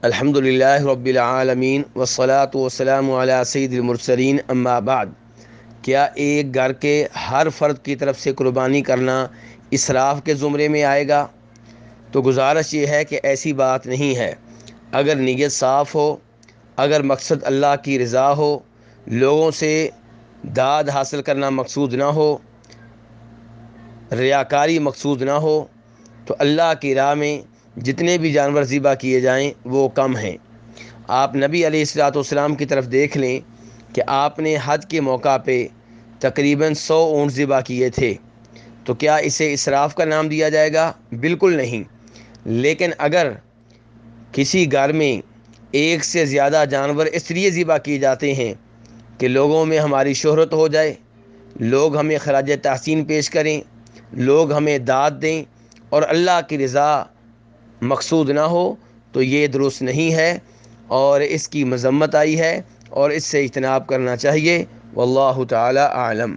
الحمدللہ رب العالمین والصلاة والسلام علی سید المرسلین اما بعد۔ کیا ایک گھر کے ہر فرد کی طرف سے قربانی کرنا اسراف کے زمرے میں آئے گا؟ تو گزارش یہ ہے کہ ایسی بات نہیں ہے۔ اگر نیت صاف ہو، اگر مقصد اللہ کی رضا ہو، لوگوں سے داد حاصل کرنا مقصود نہ ہو، ریاکاری مقصود نہ ہو، تو اللہ کی راہ میں جتنے بھی جانور ذبح کیے جائیں وہ کم ہیں۔ آپ نبی علیہ الصلوۃ والسلام کی طرف دیکھ لیں کہ آپ نے حج کے موقع پہ تقریباً 100 اونٹ ذبح کیے تھے، تو کیا اسے اسراف کا نام دیا جائے گا؟ بالکل نہیں۔ لیکن اگر کسی گھر میں ایک سے زیادہ جانور اس لیے ذبح کیے جاتے ہیں کہ لوگوں میں ہماری شہرت ہو جائے، لوگ ہمیں خراج تحسین پیش کریں، لوگ ہمیں داد دیں، اور اللہ کی رضا مقصود نہ ہو، تو یہ درست نہیں ہے اور اس کی مذمت آئی ہے اور اس سے اجتناب کرنا چاہیے۔ واللہ تعالی اعلم۔